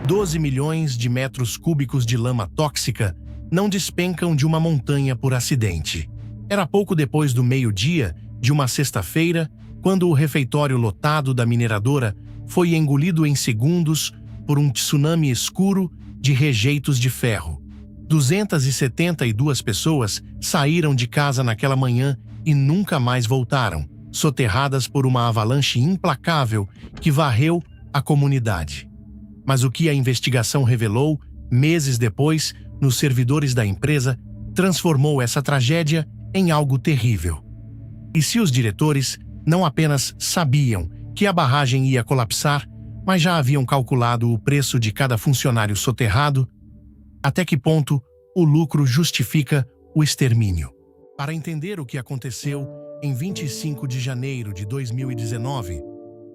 12 milhões de metros cúbicos de lama tóxica não despencam de uma montanha por acidente. Era pouco depois do meio-dia de uma sexta-feira, quando o refeitório lotado da mineradora foi engolido em segundos por um tsunami escuro de rejeitos de ferro. 272 pessoas saíram de casa naquela manhã e nunca mais voltaram, soterradas por uma avalanche implacável que varreu a comunidade. Mas o que a investigação revelou, meses depois, nos servidores da empresa, transformou essa tragédia em algo terrível. E se os diretores não apenas sabiam que a barragem ia colapsar, mas já haviam calculado o preço de cada funcionário soterrado, até que ponto o lucro justifica o extermínio? Para entender o que aconteceu em 25 de janeiro de 2019,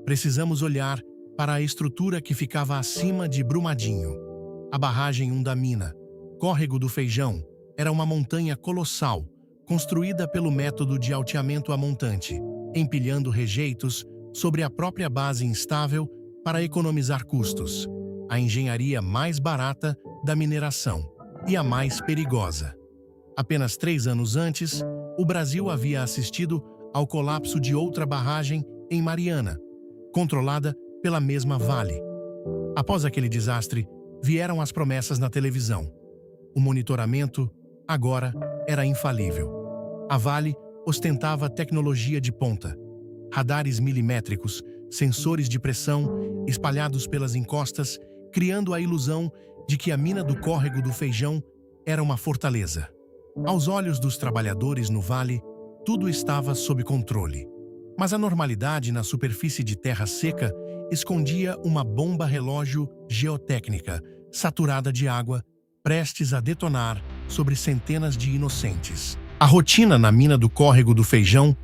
precisamos olhar para a estrutura que ficava acima de Brumadinho. A barragem Undamina, Córrego do Feijão, era uma montanha colossal, construída pelo método de alteamento a montante, empilhando rejeitos sobre a própria base instável para economizar custos. A engenharia mais barata da mineração e a mais perigosa. Apenas 3 anos antes, o Brasil havia assistido ao colapso de outra barragem em Mariana, controlada pela mesma Vale. Após aquele desastre, vieram as promessas na televisão. O monitoramento, agora, era infalível. A Vale ostentava tecnologia de ponta. Radares milimétricos, sensores de pressão espalhados pelas encostas, criando a ilusão de que a mina do Córrego do Feijão era uma fortaleza. Aos olhos dos trabalhadores no vale, tudo estava sob controle. Mas a normalidade na superfície de terra seca escondia uma bomba-relógio geotécnica, saturada de água, prestes a detonar sobre centenas de inocentes. A rotina na mina do Córrego do Feijão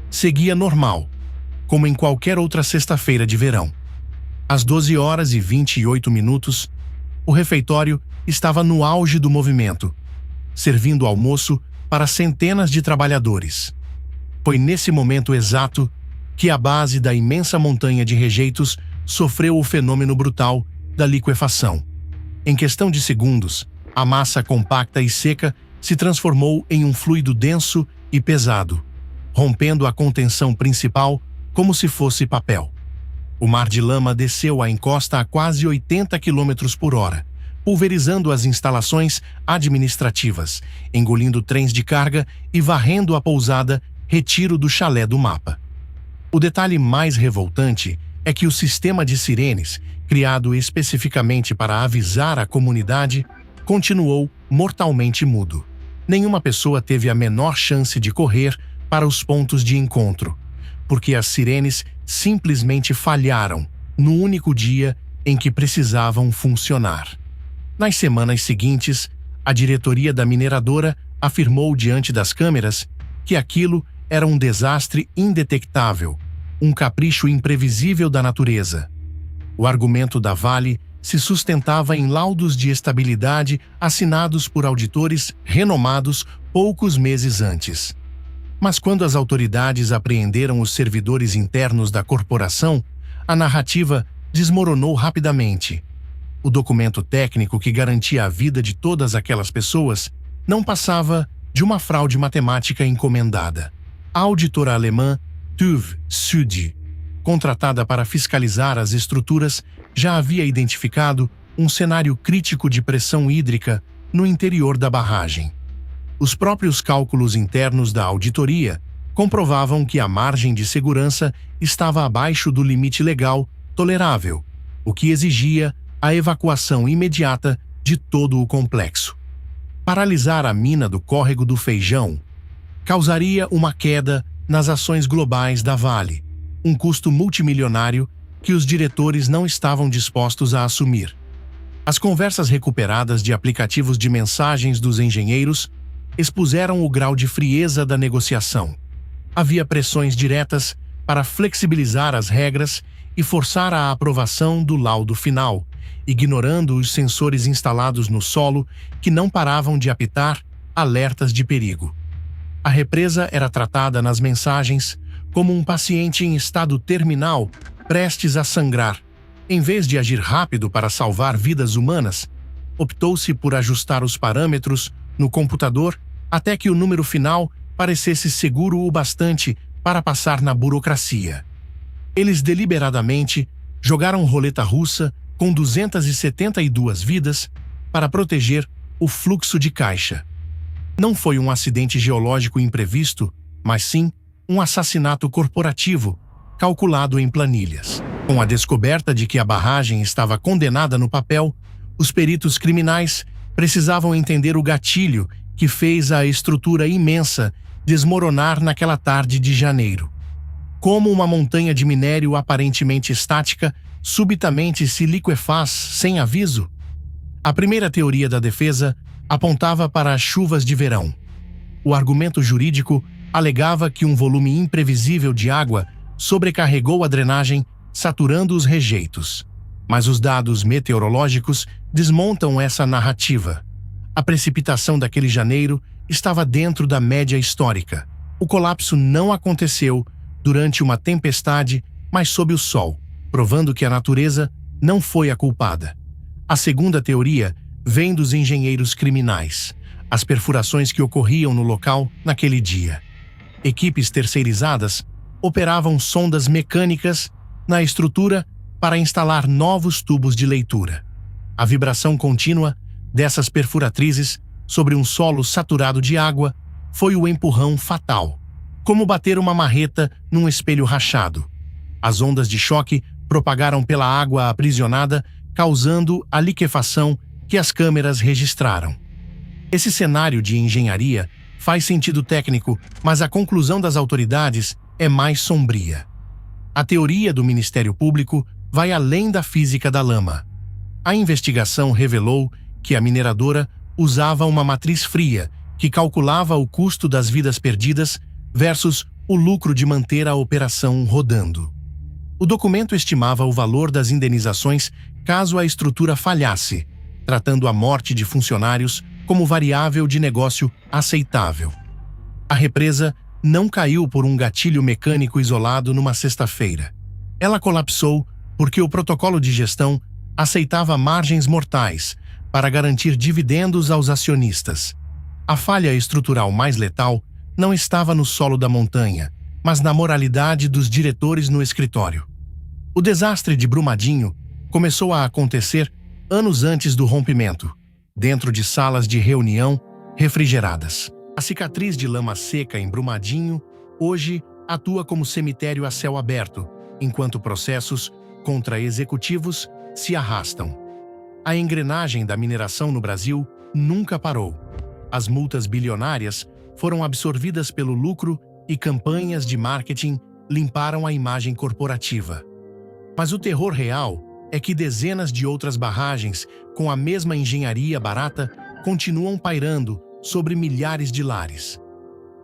seguia normal, como em qualquer outra sexta-feira de verão. Às 12h28, o refeitório estava no auge do movimento, servindo almoço para centenas de trabalhadores. Foi nesse momento exato que a base da imensa montanha de rejeitos sofreu o fenômeno brutal da liquefação. Em questão de segundos, a massa compacta e seca se transformou em um fluido denso e pesado, rompendo a contenção principal como se fosse papel. O mar de lama desceu a encosta a quase 80 km por hora, pulverizando as instalações administrativas, engolindo trens de carga e varrendo a pousada Retiro do Chalé do Mapa. O detalhe mais revoltante é que o sistema de sirenes, criado especificamente para avisar a comunidade, continuou mortalmente mudo. Nenhuma pessoa teve a menor chance de correr para os pontos de encontro, porque as sirenes simplesmente falharam no único dia em que precisavam funcionar. Nas semanas seguintes, a diretoria da mineradora afirmou diante das câmeras que aquilo era um desastre indetectável, um capricho imprevisível da natureza. O argumento da Vale se sustentava em laudos de estabilidade assinados por auditores renomados poucos meses antes. Mas quando as autoridades apreenderam os servidores internos da corporação, a narrativa desmoronou rapidamente. O documento técnico que garantia a vida de todas aquelas pessoas não passava de uma fraude matemática encomendada. A auditora alemã TÜV Süd, contratada para fiscalizar as estruturas, já havia identificado um cenário crítico de pressão hídrica no interior da barragem. Os próprios cálculos internos da auditoria comprovavam que a margem de segurança estava abaixo do limite legal tolerável, o que exigia a evacuação imediata de todo o complexo. Paralisar a mina do Córrego do Feijão causaria uma queda nas ações globais da Vale, um custo multimilionário que os diretores não estavam dispostos a assumir. As conversas recuperadas de aplicativos de mensagens dos engenheiros expuseram o grau de frieza da negociação. Havia pressões diretas para flexibilizar as regras e forçar a aprovação do laudo final, ignorando os sensores instalados no solo que não paravam de apitar alertas de perigo. A represa era tratada nas mensagens como um paciente em estado terminal prestes a sangrar, Em vez de agir rápido para salvar vidas humanas, optou-se por ajustar os parâmetros no computador até que o número final parecesse seguro o bastante para passar na burocracia. Eles deliberadamente jogaram roleta russa com 272 vidas para proteger o fluxo de caixa. Não foi um acidente geológico imprevisto, mas sim um assassinato corporativo calculado em planilhas. Com a descoberta de que a barragem estava condenada no papel, os peritos criminais precisavam entender o gatilho que fez a estrutura imensa desmoronar naquela tarde de janeiro. Como uma montanha de minério aparentemente estática subitamente se liquefaz sem aviso? A primeira teoria da defesa apontava para as chuvas de verão. O argumento jurídico alegava que um volume imprevisível de água sobrecarregou a drenagem, saturando os rejeitos. Mas os dados meteorológicos desmontam essa narrativa. A precipitação daquele janeiro estava dentro da média histórica. O colapso não aconteceu durante uma tempestade, mas sob o sol, provando que a natureza não foi a culpada. A segunda teoria vem dos engenheiros criminais, as perfurações que ocorriam no local naquele dia. Equipes terceirizadas operavam sondas mecânicas na estrutura para instalar novos tubos de leitura. A vibração contínua dessas perfuratrizes sobre um solo saturado de água foi o empurrão fatal, como bater uma marreta num espelho rachado. As ondas de choque propagaram pela água aprisionada, causando a liquefação que as câmeras registraram. Esse cenário de engenharia faz sentido técnico, mas a conclusão das autoridades é mais sombria. A teoria do Ministério Público vai além da física da lama. A investigação revelou que a mineradora usava uma matriz fria que calculava o custo das vidas perdidas versus o lucro de manter a operação rodando. O documento estimava o valor das indenizações caso a estrutura falhasse, tratando a morte de funcionários como variável de negócio aceitável. A represa não caiu por um gatilho mecânico isolado numa sexta-feira. Ela colapsou porque o protocolo de gestão aceitava margens mortais para garantir dividendos aos acionistas. A falha estrutural mais letal não estava no solo da montanha, mas na moralidade dos diretores no escritório. O desastre de Brumadinho começou a acontecer anos antes do rompimento, dentro de salas de reunião refrigeradas. A cicatriz de lama seca em Brumadinho hoje atua como cemitério a céu aberto, enquanto processos contra executivos se arrastam. A engrenagem da mineração no Brasil nunca parou. As multas bilionárias foram absorvidas pelo lucro e campanhas de marketing limparam a imagem corporativa. Mas o terror real é que dezenas de outras barragens com a mesma engenharia barata continuam pairando sobre milhares de lares.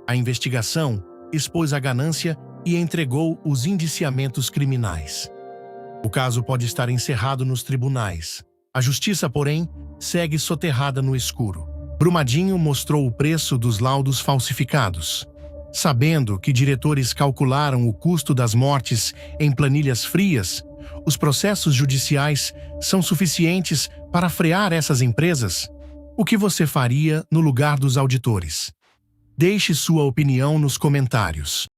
A investigação expôs a ganância e entregou os indiciamentos criminais. O caso pode estar encerrado nos tribunais. A justiça, porém, segue soterrada no escuro. Brumadinho mostrou o preço dos laudos falsificados. Sabendo que diretores calcularam o custo das mortes em planilhas frias, os processos judiciais são suficientes para frear essas empresas? O que você faria no lugar dos auditores? Deixe sua opinião nos comentários.